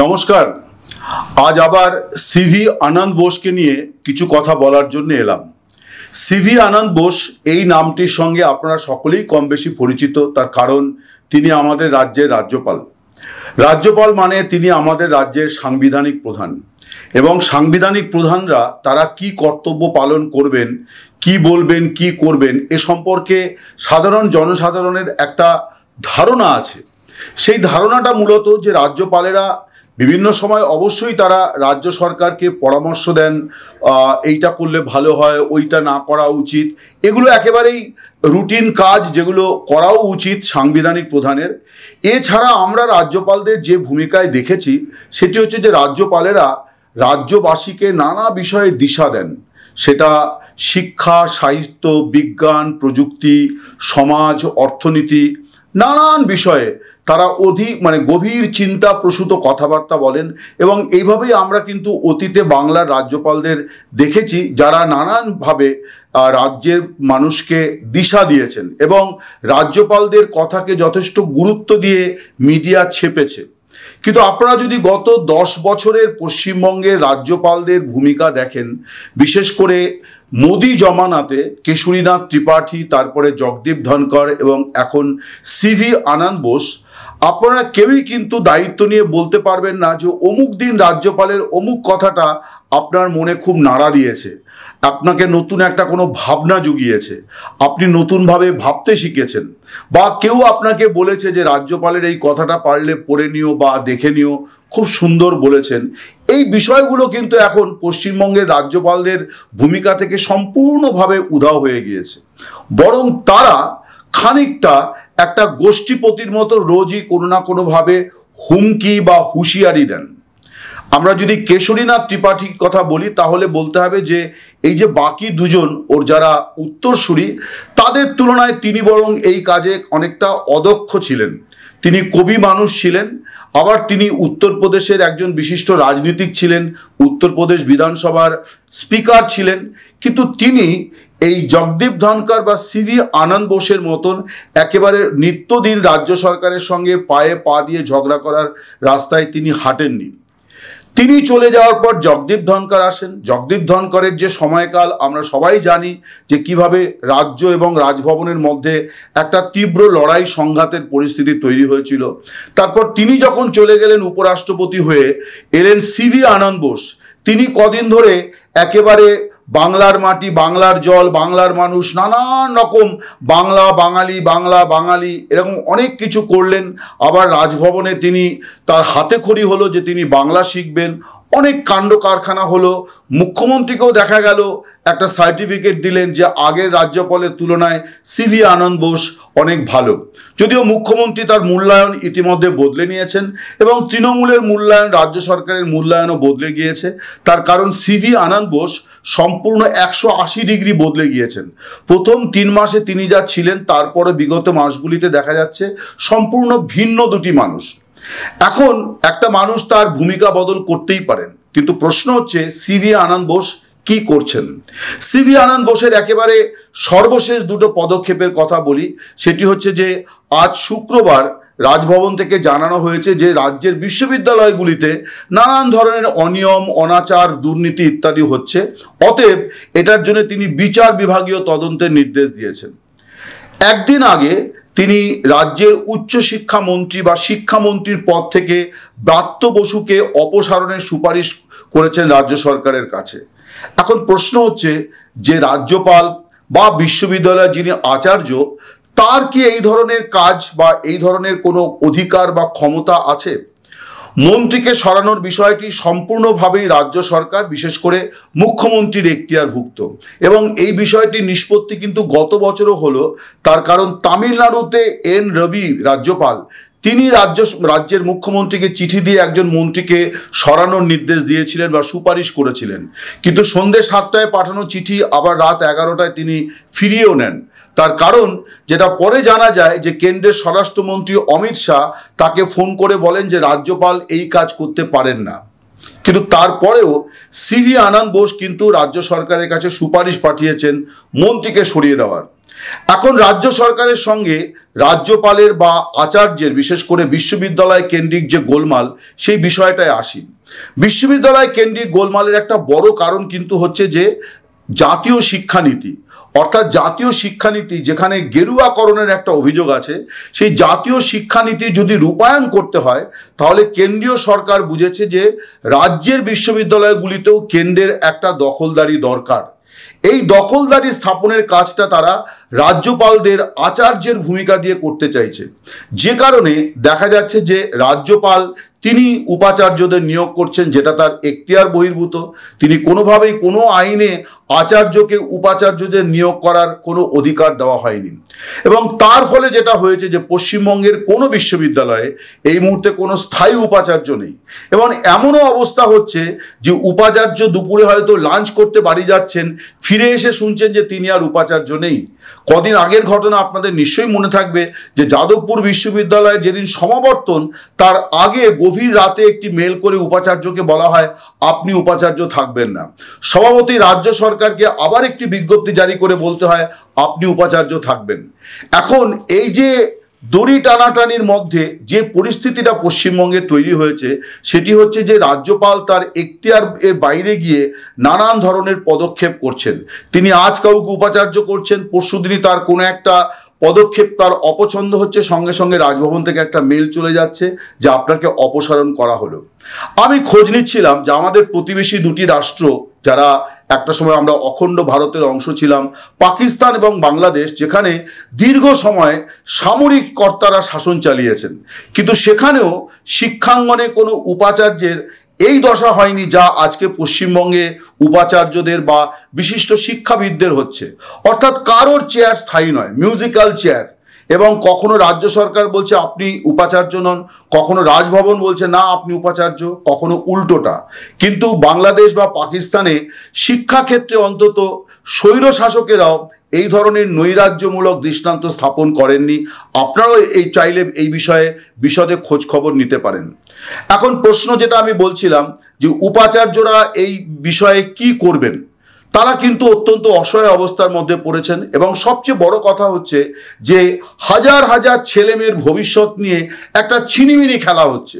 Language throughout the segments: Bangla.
নমস্কার। আজ আবার সিভি আনন্দ বোসকে নিয়ে কিছু কথা বলার জন্য এলাম। সিভি আনন্দ বোস এই নামটির সঙ্গে আপনারা সকলেই কম বেশি পরিচিত, তার কারণ তিনি আমাদের রাজ্যের রাজ্যপাল। রাজ্যপাল মানে তিনি আমাদের রাজ্যের সাংবিধানিক প্রধান, এবং সাংবিধানিক প্রধানরা তারা কি কর্তব্য পালন করবেন, কি বলবেন, কি করবেন এ সম্পর্কে সাধারণ জনসাধারণের একটা ধারণা আছে। সেই ধারণাটা মূলত যে রাজ্যপালেরা বিভিন্ন সময় অবশ্যই তারা রাজ্য সরকারকে পরামর্শ দেন, এইটা করলে ভালো হয়, ওইটা না করা উচিত। এগুলো একেবারেই রুটিন কাজ, যেগুলো করাও উচিত সাংবিধানিক প্রধানের। এছাড়া আমরা রাজ্যপালদের যে ভূমিকায় দেখেছি সেটি হচ্ছে যে রাজ্যপালেরা রাজ্যবাসীকে নানা বিষয়ে দিশা দেন। সেটা শিক্ষা, সাহিত্য, বিজ্ঞান, প্রযুক্তি, সমাজ, অর্থনীতি, নানান বিষয়ে তারা গভীর চিন্তা প্রসূত কথাবার্তা বলেন। এবং এইভাবেই আমরা কিন্তু অতীতে বাংলার রাজ্যপালদের দেখেছি, যারা নানানভাবে রাজ্যের মানুষকে দিশা দিয়েছেন, এবং রাজ্যপালদের কথাকে যথেষ্ট গুরুত্ব দিয়ে মিডিয়া ছেপেছে। কিন্তু আপনারা যদি গত 10 বছরের পশ্চিমবঙ্গের রাজ্যপালদের ভূমিকা দেখেন, বিশেষ করে মোদি জমানাতে কেশরীনাথ ত্রিপাঠী, তারপরে জগদীপ ধনকর এবং এখন সিভি আনন্দ বোস, আপনারা কেউই কিন্তু দায়িত্ব নিয়ে বলতে পারবেন না যে অমুক দিন রাজ্যপালের অমুক কথাটা আপনার মনে খুব নাড়া দিয়েছে, আপনাকে নতুন একটা কোনো ভাবনা জুগিয়েছে, আপনি নতুনভাবে ভাবতে শিখেছেন, বা কেউ আপনাকে বলেছে যে রাজ্যপালের এই কথাটা পারলে পড়ে নিও বা দেখে নিও, খুব সুন্দর বলেছেন। এই বিষয়গুলো কিন্তু এখন পশ্চিমবঙ্গের রাজ্যপালদের ভূমিকা থেকে সম্পূর্ণভাবে উধাও হয়ে গিয়েছে। বরং তারা খানিকটা একটা গোষ্ঠীপতির মতো রোজই কোনো না কোনোভাবে হুমকি বা হুঁশিয়ারি দেন। আমরা যদি কেশরীনাথ ত্রিপাঠীর কথা বলি, তাহলে বলতে হবে যে এই যে বাকি দুজন ওর যারা উত্তরসূরি, তাদের তুলনায় তিনি বরং এই কাজে অনেকটা অদক্ষ ছিলেন। তিনি কবি মানুষ ছিলেন, আবার তিনি উত্তরপ্রদেশের একজন বিশিষ্ট রাজনীতিক ছিলেন, উত্তরপ্রদেশ বিধানসভার স্পিকার ছিলেন। কিন্তু তিনি এই জগদীপ ধনকর বা সিভি আনন্দ বোসের মতন একেবারে নিত্যদিন রাজ্য সরকারের সঙ্গে পায়ে পা দিয়ে ঝগড়া করার রাস্তায় তিনি হাঁটেননি। তিনি চলে যাওয়ার পর জগদীপ ধনকর আসেন। জগদীপ ধনকরের যে সময়কাল আমরা সবাই জানি, যে কিভাবে রাজ্য এবং রাজভবনের মধ্যে একটা তীব্র লড়াই সংঘাতের পরিস্থিতি তৈরি হয়েছিল। তারপর তিনি যখন চলে গেলেন উপরাষ্ট্রপতি হয়ে, এলেন সিভি আনন্দ বোস। তিনি কদিন ধরে একেবারে বাংলার মাটি, বাংলার জল, বাংলার মানুষ, নানান রকম বাংলা বাঙালি, বাংলা বাঙালি এরকম অনেক কিছু করলেন। আবার রাজভবনে তিনি তার হাতে খড়ি হলো যে তিনি বাংলা শিখবেন, অনেক কাণ্ড কারখানা হলো। মুখ্যমন্ত্রীকেও দেখা গেল একটা সার্টিফিকেট দিলেন যে আগের রাজ্যপালের তুলনায় সিভি আনন্দ বোস অনেক ভালো। যদিও মুখ্যমন্ত্রী তার মূল্যায়ন ইতিমধ্যে বদলে নিয়েছেন, এবং তৃণমূলের মূল্যায়ন, রাজ্য সরকারের মূল্যায়নও বদলে গিয়েছে। তার কারণ সিভি আনন্দ বোস সম্পূর্ণ 180 ডিগ্রি বদলে গিয়েছেন। প্রথম 3 মাসে তিনি যা ছিলেন, তারপরে বিগত মাসগুলিতে দেখা যাচ্ছে সম্পূর্ণ ভিন্ন দুটি মানুষ। এখন একটা মানুষ তার ভূমিকা বদল করতেই পারেন, কিন্তু প্রশ্ন হচ্ছে সিভি আনন্দ বোস কি করছেন। সিভি আনন্দ বোসের একেবারে সর্বশেষ দুটো পদক্ষেপের কথা বলি। সেটি হচ্ছে যে আজ শুক্রবার রাজভবন থেকে জানানো হয়েছে যে রাজ্যের বিশ্ববিদ্যালয়গুলিতে নানান ধরনের অনিয়ম, অনাচার, দুর্নীতি ইত্যাদি হচ্ছে। অতএব এটার জন্য তিনি বিচার বিভাগীয় তদন্তের নির্দেশ দিয়েছেন। একদিন আগে তিনি রাজ্যের উচ্চশিক্ষা মন্ত্রী বা শিক্ষামন্ত্রীর পদ থেকে ব্রাত্য বসুকে অপসারণের সুপারিশ করেছেন রাজ্য সরকারের কাছে। এখন প্রশ্ন হচ্ছে যে রাজ্যপাল বা বিশ্ববিদ্যালয়ের যিনি আচার্য, তার কি এই ধরনের কাজ বা এই ধরনের কোনো অধিকার বা ক্ষমতা আছে? মন্ত্রীকে সরানোর বিষয়টি সম্পূর্ণভাবেই রাজ্য সরকার, বিশেষ করে মুখ্যমন্ত্রীর এখতিয়ারভুক্ত, এবং এই বিষয়টি নিষ্পত্তি কিন্তু গত বছরও হলো। তার কারণ তামিলনাড়ুতে এন রবি রাজ্যপাল, তিনি রাজ্যের মুখ্যমন্ত্রীকে চিঠি দিয়ে একজন মন্ত্রীকে সরানোর নির্দেশ দিয়েছিলেন বা সুপারিশ করেছিলেন, কিন্তু সন্ধ্যে 7টায় পাঠানো চিঠি আবার রাত 11টায় তিনি ফিরিয়েও নেন। তার কারণ যেটা পরে জানা যায় যে কেন্দ্রের স্বরাষ্ট্রমন্ত্রী অমিত শাহ তাকে ফোন করে বলেন যে রাজ্যপাল এই কাজ করতে পারেন না। কিন্তু তারপরেও সিভি আনন্দ বোস কিন্তু রাজ্য সরকারের কাছে সুপারিশ পাঠিয়েছেন মন্ত্রীকে সরিয়ে দেওয়ার। এখন রাজ্য সরকারের সঙ্গে রাজ্যপালের বা আচার্যের, বিশেষ করে বিশ্ববিদ্যালয় কেন্দ্রিক যে গোলমাল, সেই বিষয়টায় আসি। বিশ্ববিদ্যালয় কেন্দ্রিক গোলমালের একটা বড় কারণ কিন্তু হচ্ছে যে জাতীয় শিক্ষানীতি, অর্থাৎ জাতীয় শিক্ষানীতি যেখানে গেরুয়াকরণের একটা অভিযোগ আছে, সেই জাতীয় শিক্ষানীতি যদি রূপায়ণ করতে হয় তাহলে কেন্দ্রীয় সরকার বুঝেছে যে রাজ্যের বিশ্ববিদ্যালয়গুলিতেও কেন্দ্রের একটা দখলদারি দরকার। এই দখলদারি স্থাপনের কাজটা তারা রাজ্যপালদের আচার্যের ভূমিকা দিয়ে করতে চাইছে, যে কারণে দেখা যাচ্ছে যে রাজ্যপাল তিনি উপাচার্যদের নিয়োগ করছেন, যেটা তার এখতিয়ার বহির্ভূত। তিনি কোনোভাবেই কোনো আইনে আচার্যকে উপাচার্যদের নিয়োগ করার কোনো অধিকার দেওয়া হয়নি। এবং তার ফলে যেটা হয়েছে যে পশ্চিমবঙ্গের কোনো বিশ্ববিদ্যালয়ে এই মুহূর্তে কোনো স্থায়ী উপাচার্য নেই। এবং এমনও অবস্থা হচ্ছে যে উপাচার্য দুপুরে হয়তো লাঞ্চ করতে বাড়ি যাচ্ছেন, ফিরে এসে শুনছেন যে তিনি আর উপাচার্য নেই। কদিন আগের ঘটনা আপনাদের নিশ্চয়ই মনে থাকবে যে যাদবপুর বিশ্ববিদ্যালয়ের যেদিন সমাবর্তন, তার আগে গভীর রাতে একটি মেল করে উপাচার্যকে বলা হয় আপনি উপাচার্য থাকবেন না। সভাপতি রাজ্য সরকারকে আবার একটি বিজ্ঞপ্তি জারি করে বলতে হয় আপনি উপাচার্য থাকবেন। এখন এই যে দড়ি টানাটানির মধ্যে যে পরিস্থিতিটা পশ্চিমবঙ্গে তৈরি হয়েছে, সেটি হচ্ছে যে রাজ্যপাল তার এখতিয়ার এর বাইরে গিয়ে নানান ধরনের পদক্ষেপ করছেন। তিনি আজ কাউকে উপাচার্য করছেন, পরশুদিনই তার কোনো একটা পদক্ষেপ তার অপছন্দ হচ্ছে, সঙ্গে সঙ্গে রাজভবন থেকে একটা মেল চলে যাচ্ছে যে আপনাকে অপসারণ করা হলো। আমি খোঁজ নিচ্ছিলাম যে আমাদের প্রতিবেশী দুটি রাষ্ট্র, যারা একটা সময় আমরা অখণ্ড ভারতের অংশ ছিলাম, পাকিস্তান এবং বাংলাদেশ, যেখানে দীর্ঘ সময় সামরিক কর্তারা শাসন চালিয়েছেন, কিন্তু সেখানেও শিক্ষাঙ্গনে কোনো উপাচার্যের এই দশা হয়নি যা আজকে পশ্চিমবঙ্গে উপাচার্যদের বা বিশিষ্ট শিক্ষাবিদদের হচ্ছে। অর্থাৎ কারোর চেয়ার স্থায়ী নয়, মিউজিক্যাল চেয়ার। এবং কখনো রাজ্য সরকার বলছে আপনি উপাচার্য নন, কখনো রাজভবন বলছে না আপনি উপাচার্য, কখনো উল্টোটা। কিন্তু বাংলাদেশ বা পাকিস্তানে শিক্ষাক্ষেত্রে অন্তত স্বৈর শাসকেরাও এই ধরনের নৈরাজ্যমূলক দৃষ্টান্ত স্থাপন করেননি। আপনারাও এই চাইলে এই বিষয়ে বিশদে খোঁজ খবর নিতে পারেন। এখন প্রশ্ন যেটা আমি বলছিলাম যে উপাচার্যরা এই বিষয়ে কি করবেন, তারা কিন্তু অত্যন্ত অসহায় অবস্থার মধ্যে পড়েছেন। এবং সবচেয়ে বড় কথা হচ্ছে যে হাজার হাজার ছেলেমেয়ের ভবিষ্যৎ নিয়ে একটা ছিনিমিনি খেলা হচ্ছে।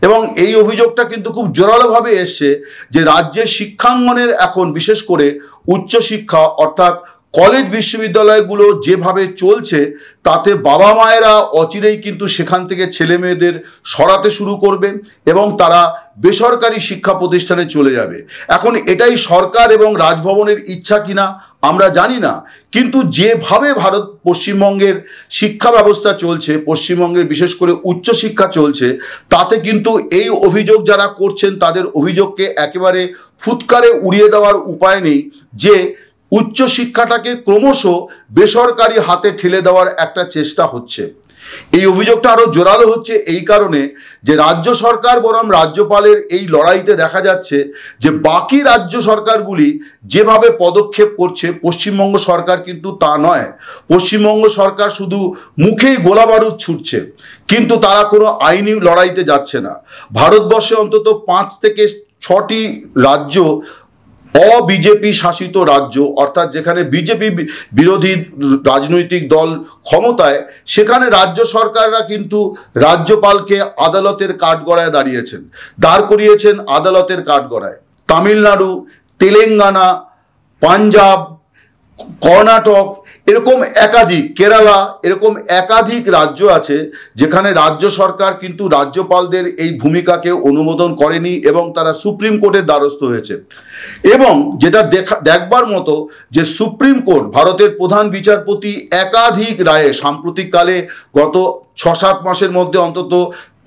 এবং এই অভিযোগটা কিন্তু খুব জোরালোভাবে এসছে যে রাজ্যের শিক্ষাঙ্গনের এখন বিশেষ করে উচ্চশিক্ষা অর্থাৎ কলেজ বিশ্ববিদ্যালয়গুলো যেভাবে চলছে, তাতে বাবা মায়েরা অচিরেই কিন্তু সেখান থেকে ছেলে মেয়েদের সরাতে শুরু করবে এবং তারা বেসরকারি শিক্ষা প্রতিষ্ঠানে চলে যাবে। এখন এটাই সরকার এবং রাজভবনের ইচ্ছা কিনা আমরা জানি না, কিন্তু যেভাবে পশ্চিমবঙ্গের শিক্ষা ব্যবস্থা চলছে, পশ্চিমবঙ্গের বিশেষ করে উচ্চশিক্ষা চলছে, তাতে কিন্তু এই অভিযোগ যারা করছেন তাদের অভিযোগকে একেবারে ফুৎকারে উড়িয়ে দেওয়ার উপায় নেই যে উচ্চশিক্ষাটাকে ক্রমশ বেসরকারি হাতে ঠেলে দেওয়ার একটা চেষ্টা হচ্ছে। এই অভিযোগটা আরো জোরালো হচ্ছে এই কারণে যে রাজ্য সরকার বনাম রাজ্যপালের এই লড়াইতে দেখা যাচ্ছে যে বাকি রাজ্য সরকারগুলি যেভাবে পদক্ষেপ করছে, পশ্চিমবঙ্গ সরকার কিন্তু তা নয়। পশ্চিমবঙ্গ সরকার শুধু মুখেই গোলা বারুদ ছুটছে, কিন্তু তারা কোনো আইনি লড়াইতে যাচ্ছে না। ভারতবর্ষে অন্তত 5 থেকে 6টি রাজ্য অবিজেপি শাসিত রাজ্য, অর্থাৎ যেখানে বিজেপি বিরোধী রাজনৈতিক দল ক্ষমতায়, সেখানে রাজ্য সরকাররা কিন্তু রাজ্যপালকে আদালতের কাঠগড়ায় দাঁড় করিয়েছেন আদালতের কাঠগড়ায়। তামিলনাড়ু, তেলেঙ্গানা, পাঞ্জাব, কর্ণাটক, এরকম একাধিক, কেরালা, এরকম একাধিক রাজ্য আছে যেখানে রাজ্য সরকার কিন্তু রাজ্যপালদের এই ভূমিকাকে অনুমোদন করেনি এবং তারা সুপ্রিম কোর্টের দ্বারস্থ হয়েছে। এবং যেটা দেখবার মতো যে সুপ্রিম কোর্ট, ভারতের প্রধান বিচারপতি একাধিক রায়ে সাম্প্রতিককালে গত 6-7 মাসের মধ্যে অন্তত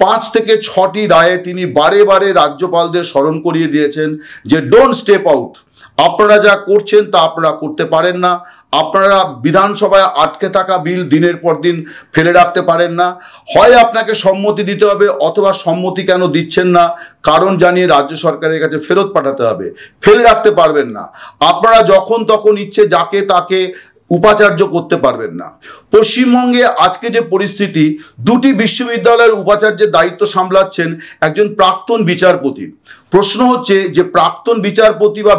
5 থেকে 6টি রায়ে তিনি বারে বারে রাজ্যপালদের স্মরণ করিয়ে দিয়েছেন যে ডোন্ট স্টেপ আউট, আপনারা যা করছেন তা আপনারা করতে পারেন না। আপনারা বিধানসভায় আটকে থাকা বিল দিনের পর দিন ফেলে রাখতে পারেন না। হয় আপনাকে সম্মতি দিতে হবে, অথবা সম্মতি কেন দিচ্ছেন না কারণ জানিয়ে রাজ্য সরকারের কাছে ফেরত পাঠাতে হবে। ফেলে রাখতে পারবেন না। আপনারা যখন তখন ইচ্ছে যাকে তাকে উপাচার্য করতে পারবেন না। পশ্চিমবঙ্গে আজকে যে পরিস্থিতি, 2টি বিশ্ববিদ্যালয়ের উপাচার্যের দায়িত্ব সামলাচ্ছেন একজন প্রাক্তন বিচারপতি। প্রশ্ন হচ্ছে যে প্রাক্তন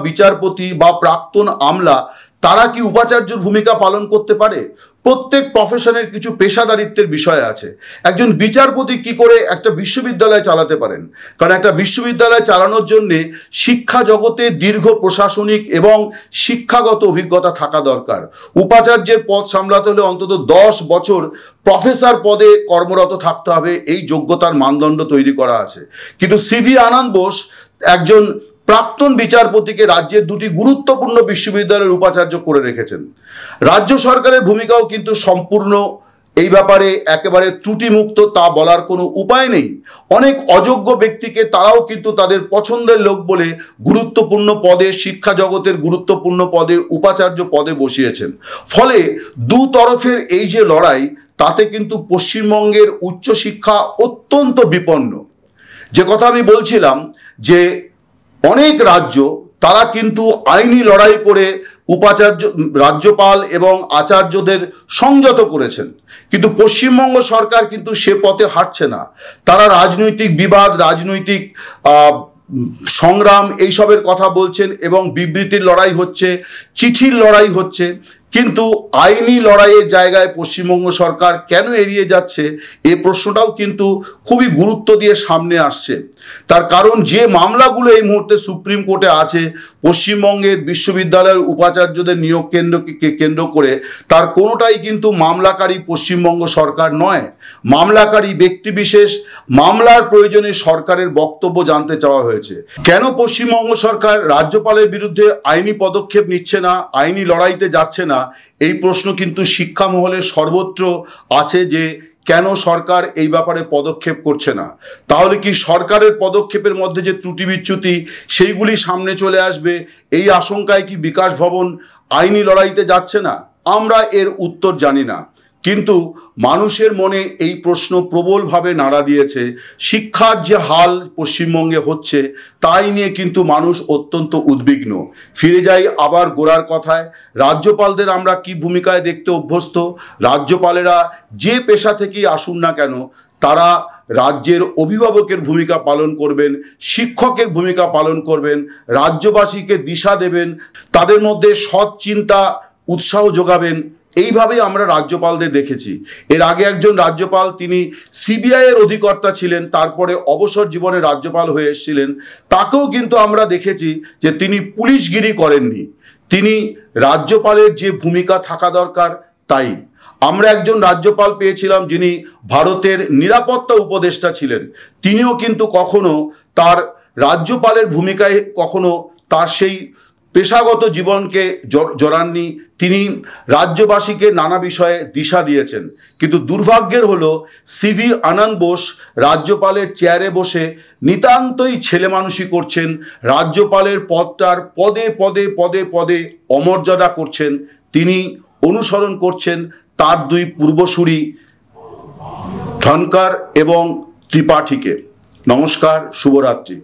বিচারপতি বা প্রাক্তন আমলা তারা কি উপাচার্যর ভূমিকা পালন করতে পারে? প্রত্যেক প্রফেশনের কিছু পেশাদারিত্বের বিষয় আছে। একজন বিচারপতি কি করে একটা বিশ্ববিদ্যালয় চালাতে পারেন? কারণ একটা বিশ্ববিদ্যালয় চালানোর জন্যে শিক্ষা জগতে দীর্ঘ প্রশাসনিক এবং শিক্ষাগত অভিজ্ঞতা থাকা দরকার। উপাচার্যের পদ সামলাতে হলে অন্তত 10 বছর প্রফেসর পদে কর্মরত থাকতে হবে, এই যোগ্যতার মানদণ্ড তৈরি করা আছে। কিন্তু সিভি আনন্দ বোস একজন প্রাক্তন বিচারপতিকে রাজ্যের দুটি গুরুত্বপূর্ণ বিশ্ববিদ্যালয়ের উপাচার্য করে রেখেছেন। রাজ্য সরকারের ভূমিকাও কিন্তু সম্পূর্ণ এই ব্যাপারে একেবারে ত্রুটিমুক্ত তা বলার কোনো উপায় নেই। অনেক অযোগ্য ব্যক্তিকে তারাও কিন্তু তাদের পছন্দের লোক বলে গুরুত্বপূর্ণ পদে, শিক্ষা জগতের গুরুত্বপূর্ণ পদে, উপাচার্য পদে বসিয়েছেন। ফলে দু তরফের এই যে লড়াই, তাতে কিন্তু পশ্চিমবঙ্গের উচ্চশিক্ষা অত্যন্ত বিপন্ন। যে কথা আমি বলছিলাম যে অনেক রাজ্য তারা কিন্তু আইনি লড়াই করে উপাচার্য, রাজ্যপাল এবং আচার্যদের সংযত করেছেন, কিন্তু পশ্চিমবঙ্গ সরকার কিন্তু সে পথে হাঁটছে না। তারা রাজনৈতিক বিবাদ, রাজনৈতিক সংগ্রাম এইসবের কথা বলছেন এবং বিবৃতির লড়াই হচ্ছে, চিঠির লড়াই হচ্ছে, কিন্তু আইনি লড়াইয়ের জায়গায় পশ্চিমবঙ্গ সরকার কেন এড়িয়ে যাচ্ছে এই প্রশ্নটাও কিন্তু খুবই গুরুত্ব দিয়ে সামনে আসছে। তার কারণ যে মামলাগুলো এই মুহূর্তে সুপ্রিম কোর্টে আছে পশ্চিমবঙ্গের বিশ্ববিদ্যালয়ের উপাচার্যদের নিয়োগ কেন্দ্র করে, তার কোনোটাই কিন্তু মামলাকারী পশ্চিমবঙ্গ সরকার নয়। মামলাকারী ব্যক্তিবিশেষ। মামলার প্রয়োজনে সরকারের বক্তব্য জানতে চাওয়া হয়েছে। কেন পশ্চিমবঙ্গ সরকার রাজ্যপালের বিরুদ্ধে আইনি পদক্ষেপ নিচ্ছে না, আইনি লড়াইতে যাচ্ছে না, এই প্রশ্ন কিন্তু শিক্ষা মহলে সর্বত্র আছে যে কেন সরকার এই ব্যাপারে পদক্ষেপ করছে না। তাহলে কি সরকারের পদক্ষেপের মধ্যে যে ত্রুটি বিচ্যুতি সেইগুলি সামনে চলে আসবে, এই আশঙ্কায় কি বিকাশ ভবন আইনি লড়াইতে যাচ্ছে না? আমরা এর উত্তর জানি না, কিন্তু মানুষের মনে এই প্রশ্ন প্রবলভাবে নাড়া দিয়েছে। শিক্ষার যে হাল পশ্চিমবঙ্গে হচ্ছে তাই নিয়ে কিন্তু মানুষ অত্যন্ত উদ্বিগ্ন। ফিরে যাই আবার গোড়ার কথায়, রাজ্যপালদের আমরা কি ভূমিকায় দেখতে অভ্যস্ত। রাজ্যপালেরা যে পেশা থেকেই আসুন না কেন, তারা রাজ্যের অভিভাবকের ভূমিকা পালন করবেন, শিক্ষকের ভূমিকা পালন করবেন, রাজ্যবাসীকে দিশা দেবেন, তাদের মধ্যে সৎ চিন্তা উৎসাহ যোগাবেন। এইভাবেই আমরা রাজ্যপালদের দেখেছি। এর আগে একজন রাজ্যপাল, তিনি সিবিআইয়ের অধিকর্তা ছিলেন, তারপরে অবসর জীবনে রাজ্যপাল হয়ে এসেছিলেন। তাকেও কিন্তু আমরা দেখেছি যে তিনি পুলিশগিরি করেননি। তিনি রাজ্যপালের যে ভূমিকা থাকা দরকার তাই। আমরা একজন রাজ্যপাল পেয়েছিলাম যিনি ভারতের নিরাপত্তা উপদেষ্টা ছিলেন। তিনিও কিন্তু কখনো তার রাজ্যপালের ভূমিকায় কখনো তার সেই পেশাগত জীবনকে জড়াননি। তিনি রাজ্যবাসীকে নানা বিষয়ে দিশা দিয়েছেন। কিন্তু দুর্ভাগ্যের হলো সিভি আনন্দ বোস রাজ্যপালের চেয়ারে বসে নিতান্তই ছেলেমানুষি করছেন। রাজ্যপালের পদটার পদে পদে পদে পদে অমর্যাদা করছেন। তিনি অনুসরণ করছেন তার দুই পূর্বসূরি ধনকর এবং ত্রিপাঠীকে। নমস্কার, শুভরাত্রি।